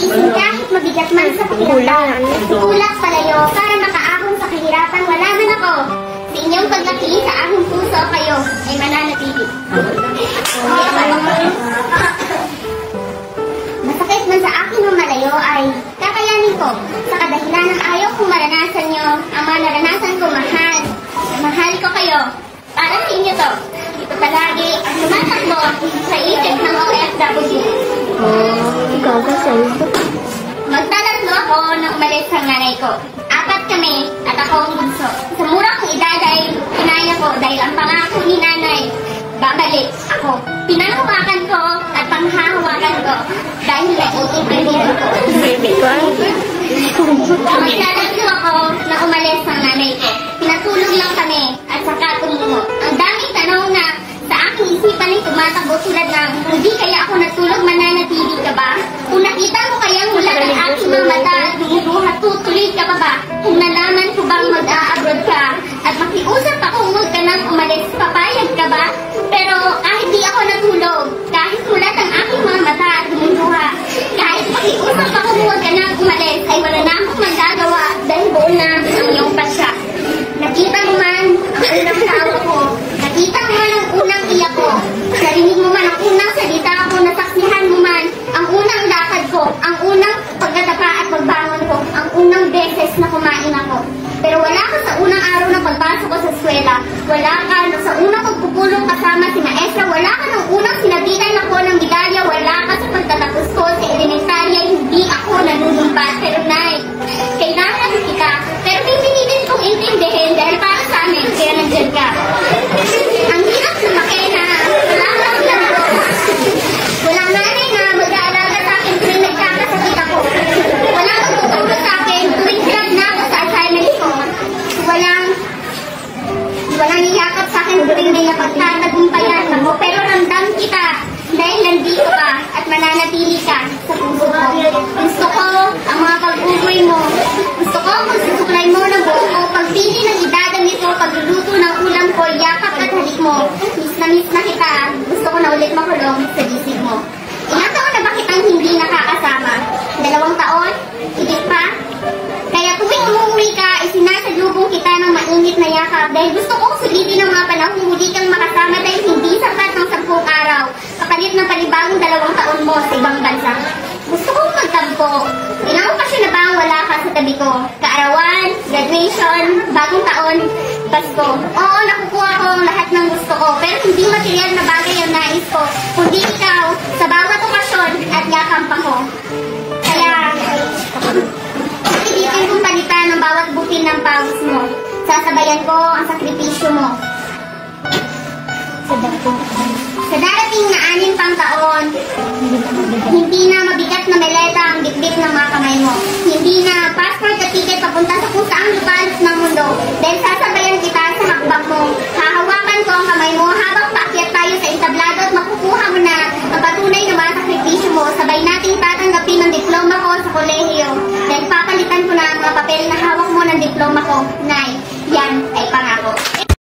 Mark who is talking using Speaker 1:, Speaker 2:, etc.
Speaker 1: tiisin kahit mabigat man sa pakiramdam. Tulak palayo para makaahon sa kahirapan. Wala man ako. Sa inyong paglaki sa aking puso, kayo ay mananatili. Masakit man sa akin ng malayo ay kakayanin ko. Sa kadahilan ng ayaw kong maranasan nyo, ang mga naranasan ko mahal. Mahal ko kayo. Para sa inyo to. Ito palagi ang tumatakbo sa isip ng OFW.
Speaker 2: Ikaw ka sa'yo.
Speaker 1: Magtatatlo ako nang umalis ang nanay ko. 4 kami at ako ang bunso. Sa mura kong edad ay kinaya ko dahil ang pangako ni nanay, babalik ako. Pinanghawakan ko at panghahawakan ko dahil naiintindihan ko. Magtatatlo ako na umalis ang nanay ko. Pinatulog lang kami at saka tumungo. Ang daming tanong na sa aking isipan ay tumatakbo tulad ng hindi kaya ako natulog, mananatili ka ba? Kung nakita mo kayang mula ng aking mga mata at dumuduha, tutuloy ka pa ba? Kung nalaman ko bang mag-a-abroad ka at makiusap ako huwag ka nang umalis, papayag ka ba? Pero kahit di ako natulog, kahit mulat ang aking mga mata at dumuduha, kahit makiusap ako huwag ka nang umalis, ay wala na akong magagawa dahil buo na ang iyong pasya. Nakita mo man ang unang tawa ko, nakita mo man ang unang iyak ko, narinig mo man ang unang salita ko, nasaksihan mo man ang unang lakad ko, ang unang pagkatapa at pagbangon ko, ang unang beses na kumain ako. Pero wala ka sa unang araw ng pagpasok ko sa eskwela, wala ka sa unang pagpupulong kasama si maestra, wala ka ng unang sinabitan ako ng medalya, wala ka sa pagtatapos ko sa elementarya, hindi ako nanunumbat. Pero Nay, kailangan kita, pero hindi din kong intindihin dahil para sa amin, kaya nandiyan ka. Ang hirap na makena, wala ka ng laro. Walang nanay na mag-aalaga sa akin tuwing nagkakasakit ako. Walang magtuturo sa akin tuwing grab na ako sa assignment ko. Walang iyakap sa akin tuwing may napagtatagumpayan ako. Pero ramdam kita dahil nandito ka at mananatili ka sa puso ko. Gusto ko ang mga pag-ugoy mo. Gusto ko kung susuklay mo ng buo ko. Pagpili ng idadang nito, pagluluto ng ulam ko, yakap at halik mo. Miss na kita. Gusto ko na ulit makulong sa bisig mo. Ilang taon na ba kitang hindi nakakasama? 2 taon? Higit pa? Kaya tuwing umuwi ka, isinasalubong kita ng mainit na yakap dahil gusto kong sulitin ang mga panahong huli kang makasama dahil hindi sapat ng 10 araw kapalit ng panibagong 2 taon mo sa ibang bansa. Gusto kong magtampo. Ilang okasyon na ba ang wala ka sa tabi ko? Kaarawan, graduation, bagong taon, Pasko. Oo, nakukuha ko ang lahat ng gusto ko pero hindi material na bagay ang nais ko kundi ikaw sa bawat okasyon at yakap ako. Kaya pilitin kong palitan ng bawat butil ng pawis mo. Sasabayan ko ang sakripisyo mo. Sa darating na 6 pang taon, hindi na mabigat na meleta ang bitbit ng mga kamay mo. Hindi na passport at